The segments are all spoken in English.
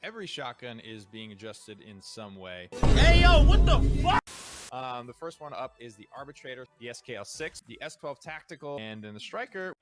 every shotgun is being adjusted in some way. Hey, yo, what the fuck? The first one up is the Arbitrator, the SKL6, the S12 Tactical, and then the Striker.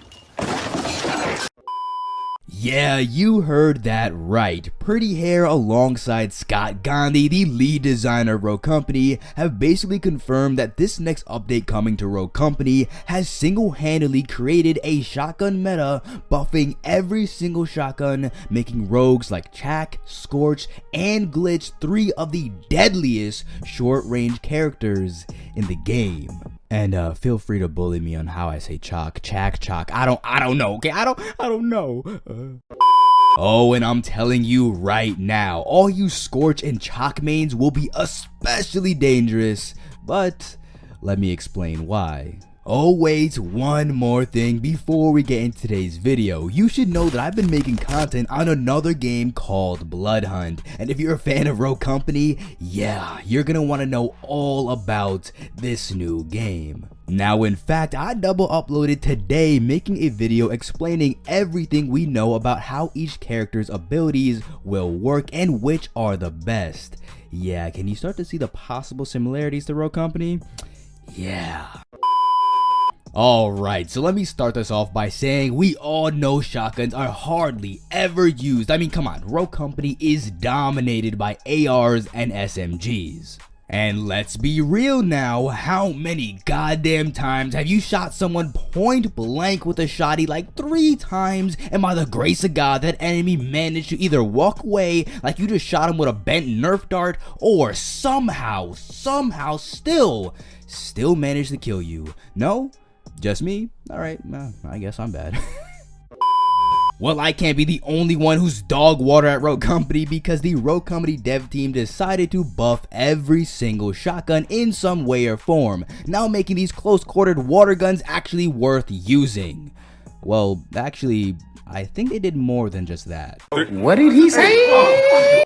Yeah, you heard that right. Pretty Hair alongside Scott Gandhi, the lead designer of Rogue Company, have basically confirmed that this next update coming to Rogue Company has single-handedly created a shotgun meta, buffing every single shotgun, making rogues like Chak, Scorch, and Glitch 3 of the deadliest short-range characters in the game. And feel free to bully me on how I say Chak. I don't know, okay? I don't know. Oh, and I'm telling you right now, all you Scorch and Chak mains will be especially dangerous, but let me explain why. Oh wait, one more thing before we get into today's video. You should know that I've been making content on another game called Bloodhunt, and if you're a fan of Rogue Company, yeah, you're gonna want to know all about this new game. Now, in fact, I double uploaded today making a video explaining everything we know about how each character's abilities will work and which are the best. Yeah, can you start to see the possible similarities to Rogue Company? Yeah. Alright, so let me start this off by saying we all know shotguns are hardly ever used. I mean, come on, Rogue Company is dominated by ARs and SMGs. And let's be real now, how many goddamn times have you shot someone point blank with a shotty like 3 times, and by the grace of God that enemy managed to either walk away like you just shot him with a bent Nerf dart, or somehow still managed to kill you? No? Just me? Alright, I guess I'm bad. Well, I can't be the only one who's dog water at Rogue Company, because the Rogue Company dev team decided to buff every single shotgun in some way or form, now making these close-quartered water guns actually worth using. Well, actually, I think they did more than just that. What did he say?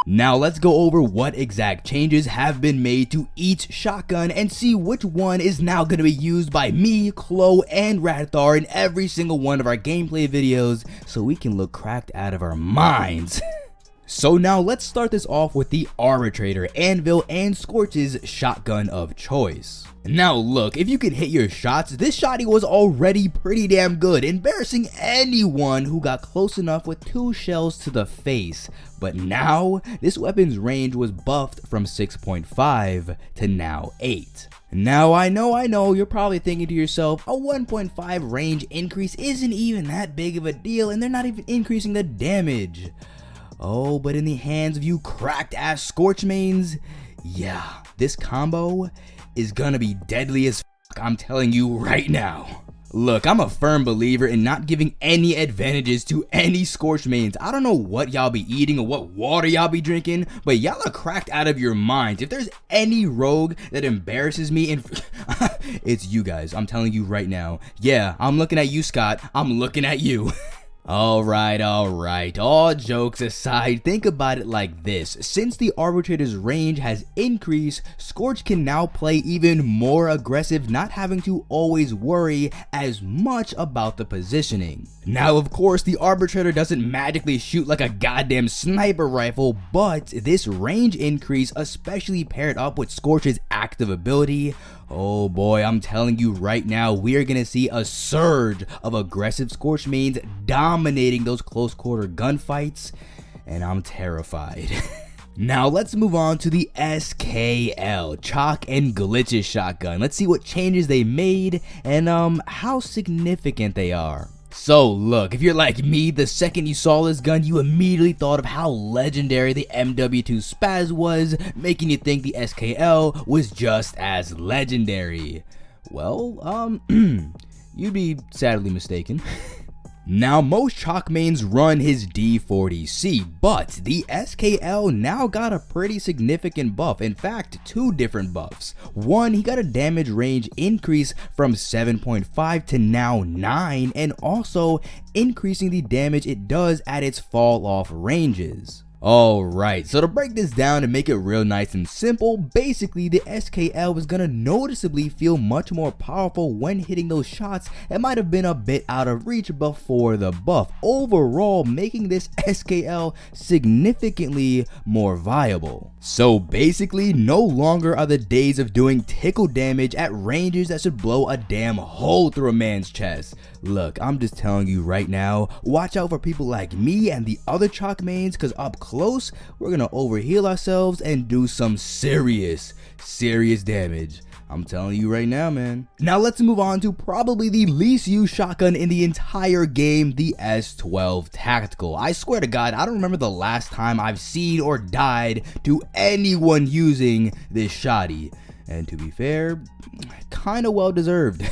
Now let's go over what exact changes have been made to each shotgun and see which one is now going to be used by me, Chloe, and Radthar in every single one of our gameplay videos, so we can look cracked out of our minds. So now let's start this off with the Arbitrator, Anvil, and Scorch's shotgun of choice. Now look, if you could hit your shots, this shotty was already pretty damn good, embarrassing anyone who got close enough with 2 shells to the face. But now, this weapon's range was buffed from 6.5 to now 8. Now I know, you're probably thinking to yourself, a 1.5 range increase isn't even that big of a deal, and they're not even increasing the damage. Oh, but in the hands of you cracked ass Scorch mains, yeah, this combo is gonna be deadly as f, I'm telling you right now. Look, I'm a firm believer in not giving any advantages to any Scorch mains. I don't know what y'all be eating or what water y'all be drinking, but y'all are cracked out of your minds. If there's any rogue that embarrasses me, it's you guys. I'm telling you right now. Yeah, I'm looking at you, Scott. I'm looking at you. Alright, all jokes aside, think about it like this. Since the Arbitrator's range has increased, Scorch can now play even more aggressive, not having to always worry as much about the positioning. Now of course, the Arbitrator doesn't magically shoot like a goddamn sniper rifle, but this range increase, especially paired up with Scorch's active ability, oh boy, I'm telling you right now, we are gonna see a surge of aggressive Scorch mains dominating those close quarter gunfights, and I'm terrified. Now let's move on to the SKL, Chak and Glitch's shotgun. Let's see what changes they made and how significant they are. So look, if you're like me, the second you saw this gun, you immediately thought of how legendary the MW2 Spaz was, making you think the SKL was just as legendary. Well, you'd be sadly mistaken. Now, most Chak mains run his D40C, but the SKL now got a pretty significant buff. In fact, 2 different buffs. One, he got a damage range increase from 7.5 to now 9, and also increasing the damage it does at its fall off ranges. Alright, so to break this down and make it real nice and simple, basically the SKL is gonna noticeably feel much more powerful when hitting those shots that might have been a bit out of reach before the buff, overall making this SKL significantly more viable. So basically, no longer are the days of doing tickle damage at ranges that should blow a damn hole through a man's chest. Look, I'm just telling you right now, watch out for people like me and the other chalk mains, cause up close, we're gonna overheal ourselves and do some serious damage. I'm telling you right now, man. Now let's move on to probably the least used shotgun in the entire game, the S12 Tactical. I swear to God, I don't remember the last time I've seen or died to anyone using this shotty. And to be fair, kinda well deserved.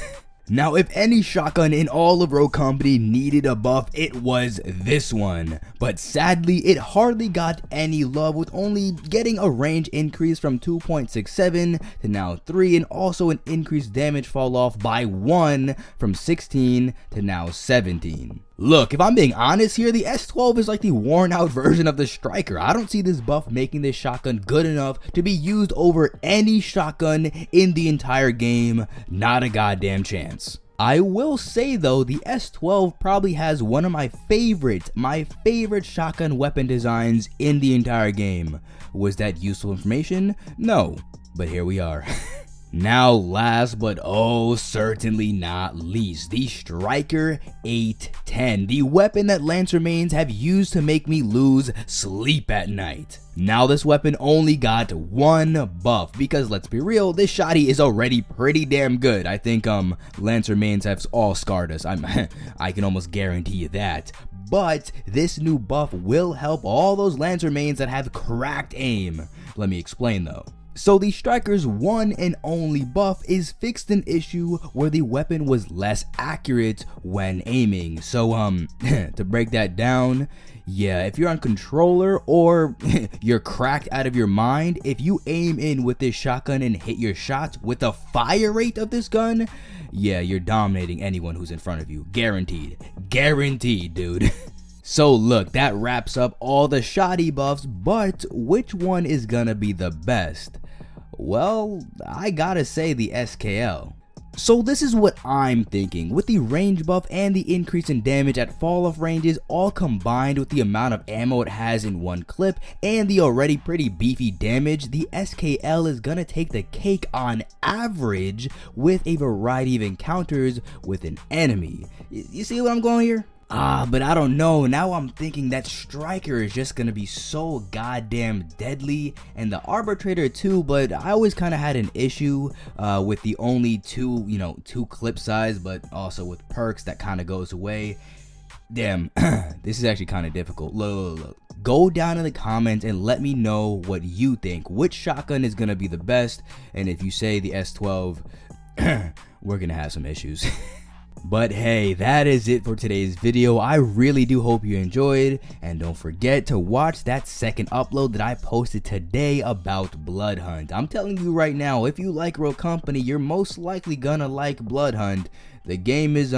Now, if any shotgun in all of Rogue Company needed a buff, it was this one. But sadly, it hardly got any love, with only getting a range increase from 2.67 to now 3, and also an increased damage fall off by 1 from 16 to now 17. Look, if I'm being honest here, the S12 is like the worn out version of the Striker. I don't see this buff making this shotgun good enough to be used over any shotgun in the entire game. Not a goddamn chance. I will say though, the S12 probably has one of my favorite shotgun weapon designs in the entire game. Was that useful information? No, but here we are. Now last but oh certainly not least, the Striker 810, the weapon that Lancer mains have used to make me lose sleep at night. Now this weapon only got one buff, because let's be real, this shotty is already pretty damn good. I think Lancer mains have all scarred us. I can almost guarantee you that. But this new buff will help all those Lancer mains that have cracked aim. Let me explain though. So the Striker's one and only buff is fixed an issue where the weapon was less accurate when aiming. So to break that down, yeah, if you're on controller or you're cracked out of your mind, if you aim in with this shotgun and hit your shots with the fire rate of this gun, yeah, you're dominating anyone who's in front of you. Guaranteed. Guaranteed, dude. So look, that wraps up all the shoddy buffs, but which one is gonna be the best? Well, I gotta say the SKL. So this is what I'm thinking. With the range buff and the increase in damage at fall off ranges all combined with the amount of ammo it has in one clip and the already pretty beefy damage, the SKL is gonna take the cake on average with a variety of encounters with an enemy. You see what I'm going here? But I don't know, now I'm thinking that Striker is just gonna be so goddamn deadly, and the Arbitrator too, but I always kind of had an issue with the only two clip size, but also with perks that kind of goes away. Damn, this is actually kind of difficult. Look. Go down in the comments and let me know what you think. Which shotgun is gonna be the best, and if you say the S12, we're gonna have some issues. But hey, that is it for today's video. I really do hope you enjoyed, and don't forget to watch that second upload that I posted today about Bloodhunt. I'm telling you right now, if you like Rogue Company, you're most likely gonna like Bloodhunt. The game is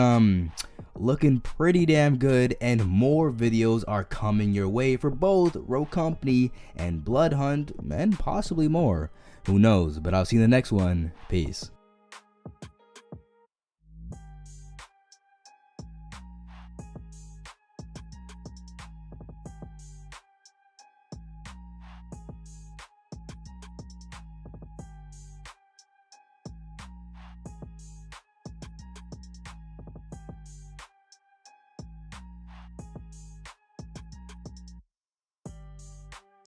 looking pretty damn good, and more videos are coming your way for both Rogue Company and Bloodhunt, and possibly more. Who knows, but I'll see you in the next one. Peace.